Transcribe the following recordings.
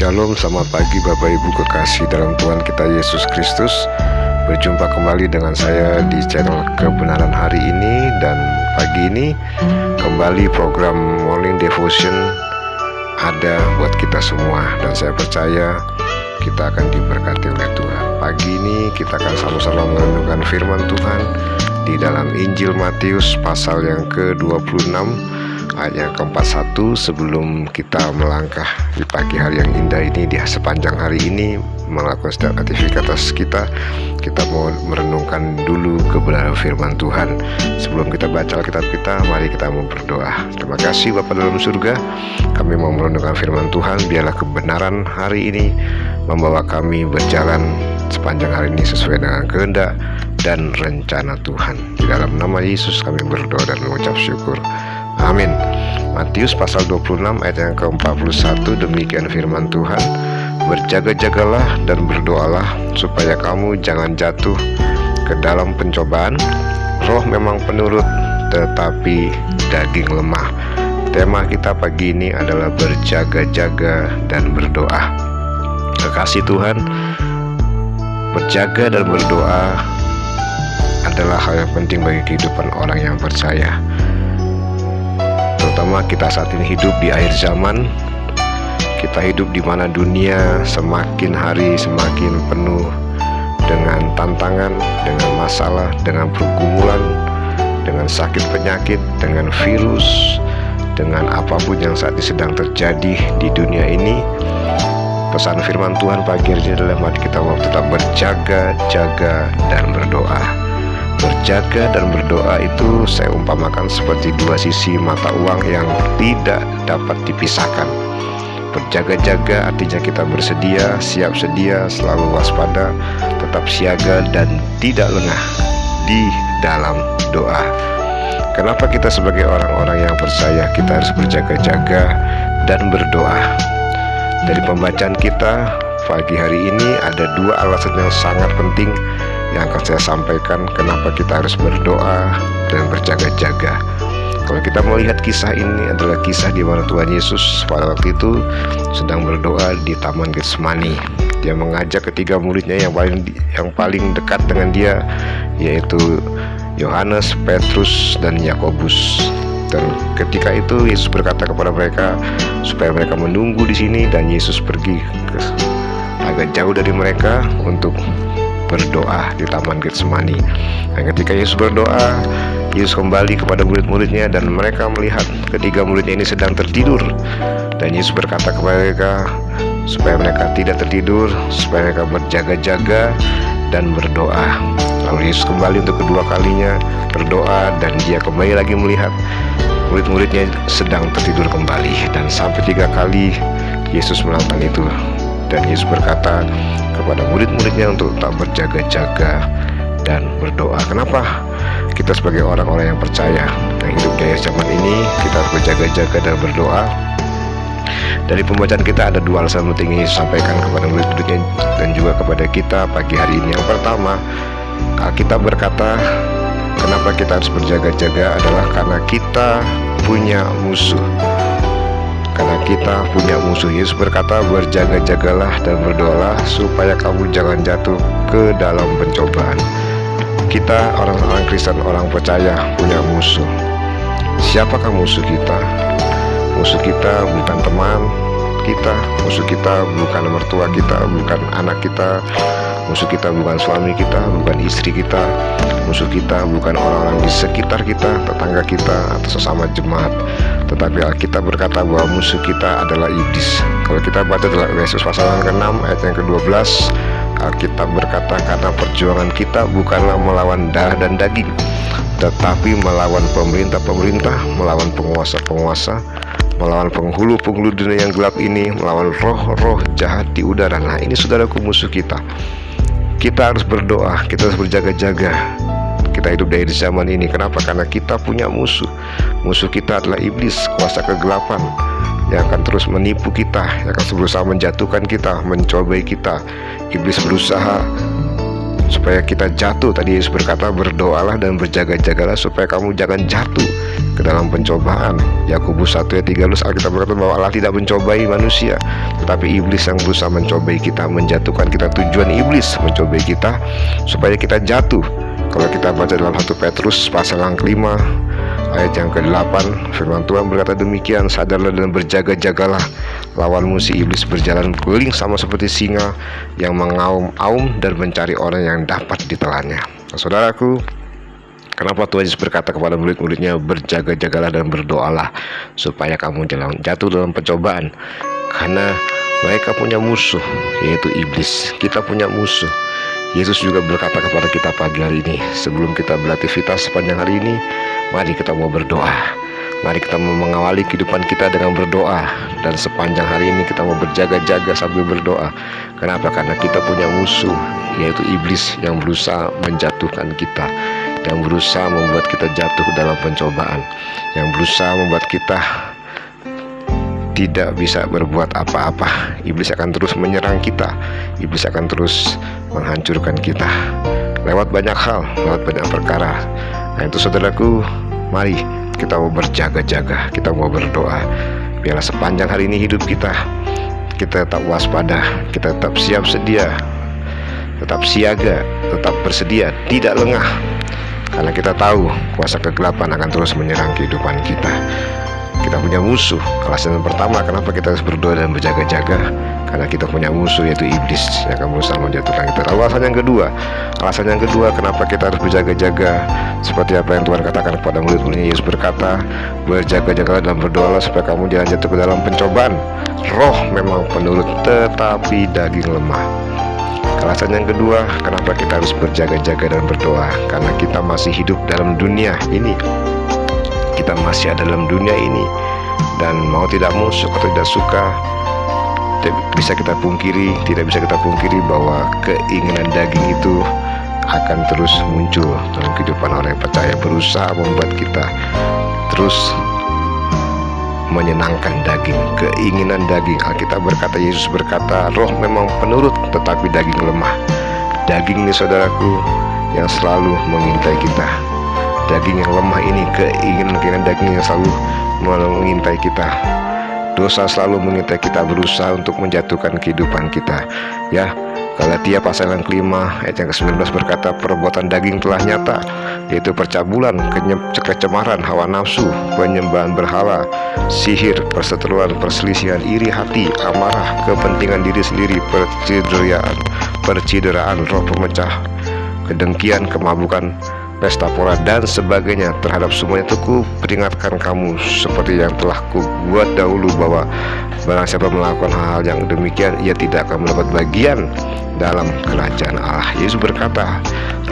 Shalom, selamat pagi Bapak Ibu kekasih dalam Tuhan kita Yesus Kristus. Berjumpa kembali dengan saya di channel Kebenaran Hari ini. Dan pagi ini kembali program Morning Devotion ada buat kita semua. Dan saya percaya kita akan diberkati oleh Tuhan. Pagi ini kita akan sama-sama merenungkan firman Tuhan di dalam Injil Matius pasal yang ke-26 ayat yang ke-41. Sebelum kita melangkah di pagi hari yang indah ini, di sepanjang hari ini melakukan setiap aktivitas kita mau merenungkan dulu kebenaran firman Tuhan. Sebelum kita baca Alkitab kita, mari kita mau berdoa. Terima kasih Bapa dalam surga, kami mau merenungkan firman Tuhan. Biarlah kebenaran hari ini membawa kami berjalan sepanjang hari ini sesuai dengan kehendak dan rencana Tuhan. Di dalam nama Yesus kami berdoa dan mengucap syukur. Amin. Matius pasal 26 ayat yang ke-41, demikian firman Tuhan. Berjaga-jagalah dan berdoalah supaya kamu jangan jatuh ke dalam pencobaan. Roh memang penurut, tetapi daging lemah. Tema kita pagi ini adalah berjaga-jaga dan berdoa. Kekasih Tuhan, berjaga dan berdoa adalah hal yang penting bagi kehidupan orang yang percaya. Terutama kita saat ini hidup di akhir zaman. Kita hidup di mana dunia semakin hari semakin penuh dengan tantangan, dengan masalah, dengan pergumulan, dengan sakit penyakit, dengan virus, dengan apapun yang saat ini sedang terjadi di dunia ini. Pesan firman Tuhan pagi ini adalah mari kita mau tetap berjaga-jaga dan berdoa. Berjaga dan berdoa itu saya umpamakan seperti dua sisi mata uang yang tidak dapat dipisahkan. Berjaga-jaga artinya kita bersedia, siap sedia, selalu waspada, tetap siaga dan tidak lengah di dalam doa. Kenapa kita sebagai orang-orang yang percaya kita harus berjaga-jaga dan berdoa? Dari pembacaan kita pagi hari ini ada dua alasan yang sangat penting yang akan saya sampaikan kenapa kita harus berdoa dan berjaga-jaga. Kalau kita melihat kisah ini adalah kisah di mana Tuhan Yesus pada waktu itu sedang berdoa di Taman Getsemani. Dia mengajak ketiga muridnya yang paling dekat dengan dia, yaitu Yohanes, Petrus, dan Yakobus. Dan ketika itu Yesus berkata kepada mereka supaya mereka menunggu di sini, dan Yesus pergi agak jauh dari mereka untuk berdoa di Taman Getsemani. Dan ketika Yesus berdoa, Yesus kembali kepada murid-muridnya dan mereka melihat ketiga muridnya ini sedang tertidur. Dan Yesus berkata kepada mereka supaya mereka tidak tertidur, supaya mereka berjaga-jaga dan berdoa. Lalu Yesus kembali untuk kedua kalinya berdoa, dan dia kembali lagi melihat murid-muridnya sedang tertidur kembali. Dan sampai 3 kali Yesus melakukan itu. Dan Yesus berkata kepada murid-muridnya untuk tetap berjaga-jaga dan berdoa. Kenapa? Kita sebagai orang-orang yang percaya yang hidup di akhir zaman ini, kita harus berjaga-jaga dan berdoa. Dari pembacaan kita ada dua alasan penting ini sampaikan kepada murid-muridnya dan juga kepada kita pagi hari ini. Yang pertama, Alkitab berkata kenapa kita harus berjaga-jaga adalah karena kita punya musuh. Karena kita punya musuh. Yesus berkata berjaga-jagalah dan berdoalah supaya kamu jangan jatuh ke dalam pencobaan. Kita orang-orang Kristen, orang percaya punya musuh. Siapakah musuh kita? Musuh kita bukan teman kita, musuh kita bukan mertua kita, bukan anak kita, musuh kita bukan suami kita, bukan istri kita, musuh kita bukan orang-orang di sekitar kita, tetangga kita, atau sesama jemaat. Tetapi Alkitab berkata bahwa musuh kita adalah iblis. Kalau kita baca dalam Efesus pasal yang ke-6 ayat yang ke-12, Alkitab berkata karena perjuangan kita bukanlah melawan darah dan daging, tetapi melawan pemerintah-pemerintah, melawan penguasa-penguasa, melawan penghulu-penghulu dunia yang gelap ini, melawan roh-roh jahat di udara. Nah, ini saudaraku musuh kita. Kita harus berdoa, kita harus berjaga-jaga. Kita hidup dari zaman ini. Kenapa? Karena kita punya musuh. Musuh kita adalah iblis, kuasa kegelapan, yang akan terus menipu kita, yang akan berusaha menjatuhkan kita, mencobai kita. Iblis berusaha supaya kita jatuh. Tadi Yesus berkata, berdoalah dan berjaga-jagalah supaya kamu jangan jatuh ke dalam pencobaan. Yakobus 1 ayat 13 Alkitab berkata bahwa Allah tidak mencobai manusia, tetapi iblis yang berusaha mencobai kita, menjatuhkan kita. Tujuan iblis mencobai kita supaya kita jatuh. Kalau kita baca dalam 1 Petrus pasal yang ke-5 ayat yang ke-8, firman Tuhan berkata demikian, sadarlah dan berjaga-jagalah, lawanmu si iblis berjalan keliling sama seperti singa yang mengaum-aum dan mencari orang yang dapat ditelannya. Saudaraku, kenapa Tuhan Yesus berkata kepada murid-muridnya, berjaga-jagalah dan berdoalah supaya kamu jangan jatuh dalam pencobaan? Karena mereka punya musuh, yaitu iblis. Kita punya musuh. Yesus juga berkata kepada kita pagi hari ini, sebelum kita beraktivitas sepanjang hari ini, mari kita mau berdoa. Mari kita mau mengawali kehidupan kita dengan berdoa. Dan sepanjang hari ini kita mau berjaga-jaga sambil berdoa. Kenapa? Karena kita punya musuh, yaitu iblis yang berusaha menjatuhkan kita, yang berusaha membuat kita jatuh dalam pencobaan, yang berusaha membuat kita tidak bisa berbuat apa-apa. Iblis akan terus menyerang kita. Iblis akan terus menghancurkan kita lewat banyak hal, lewat banyak perkara. Nah itu saudaraku, mari kita mau berjaga-jaga, kita mau berdoa. Biarlah sepanjang hari ini hidup kita tetap waspada, kita tetap siap sedia, tetap siaga, tetap bersedia, tidak lengah. Karena kita tahu kuasa kegelapan akan terus menyerang kehidupan kita. Kita punya musuh. Alasan yang pertama kenapa kita harus berdoa dan berjaga-jaga, karena kita punya musuh, yaitu iblis yang akan berusaha menjatuhkan kita. Lalu alasan yang kedua kenapa kita harus berjaga-jaga, seperti apa yang Tuhan katakan kepada murid-muridnya. Yesus berkata, berjaga-jagalah dan berdoalah supaya kamu jangan jatuh ke dalam pencobaan. Roh memang penurut, tetapi daging lemah. Alasan yang kedua kenapa kita harus berjaga-jaga dan berdoa, karena kita masih hidup dalam dunia ini. Kita masih ada dalam dunia ini, dan mau tidak mau, suka atau tidak suka, tidak bisa kita pungkiri bahwa keinginan daging itu akan terus muncul dalam kehidupan orang yang percaya, berusaha membuat kita terus menyenangkan daging, keinginan daging. Alkitab berkata, Yesus berkata, roh memang penurut tetapi daging lemah. Daging ini saudaraku yang selalu mengintai kita. Daging yang lemah ini, keinginan daging yang selalu mengintai kita. Dosa selalu mengintai kita, berusaha untuk menjatuhkan kehidupan kita. Ya, Galatia pasal yang ke-5 ayat yang ke-19 berkata, perbuatan daging telah nyata, yaitu percabulan, kecemaran, hawa nafsu, penyembahan berhala, sihir, perseteruan, perselisihan, iri hati, amarah, kepentingan diri sendiri, percideraan, roh pemecah, kedengkian, kemabukan, pesta pora, dan sebagainya. Terhadap semuanya itu ku peringatkan kamu, seperti yang telah ku buat dahulu, bahwa barang siapa melakukan hal-hal yang demikian, ia tidak akan mendapat bagian dalam kerajaan Allah. Yesus berkata,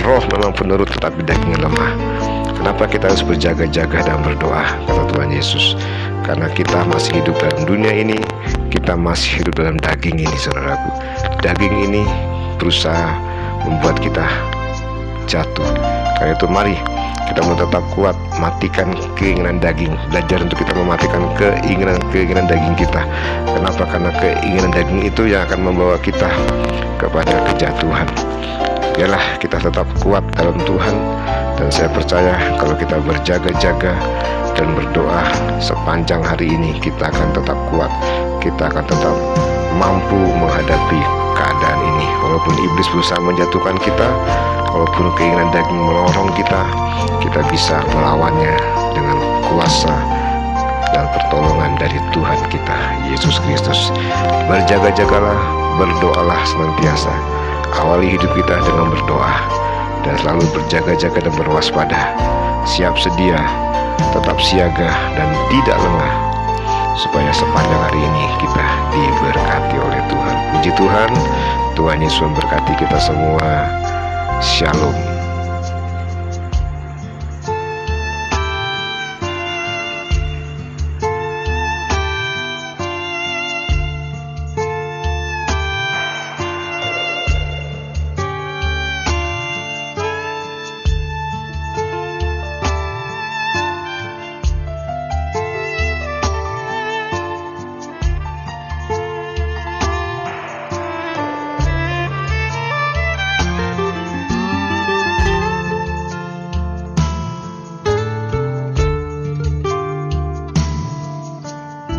roh memang penurut tetapi daging lemah. Kenapa kita harus berjaga-jaga dan berdoa, kata Tuhan Yesus? Karena kita masih hidup dalam dunia ini, kita masih hidup dalam daging ini, saudaraku. Daging ini berusaha membuat kita jatuh. Karena itu mari kita mau tetap kuat, matikan keinginan daging, belajar untuk kita mematikan keinginan daging kita. Kenapa? Karena keinginan daging itu yang akan membawa kita kepada kejatuhan. Biarlah kita tetap kuat dalam Tuhan, dan saya percaya kalau kita berjaga-jaga dan berdoa sepanjang hari ini, kita akan tetap kuat, kita akan tetap mampu menghadapi keadaan ini. Walaupun iblis berusaha menjatuhkan kita, walaupun keinginan daging melorong kita bisa melawannya dengan kuasa dan pertolongan dari Tuhan kita, Yesus Kristus. Berjaga-jagalah, berdoalah senantiasa. Awali hidup kita dengan berdoa, dan selalu berjaga-jaga dan berwaspada, siap sedia, tetap siaga, dan tidak lengah, supaya sepanjang hari ini kita diberkati oleh Tuhan. Puji Tuhan, Tuhan Yesus memberkati kita semua. Shalom.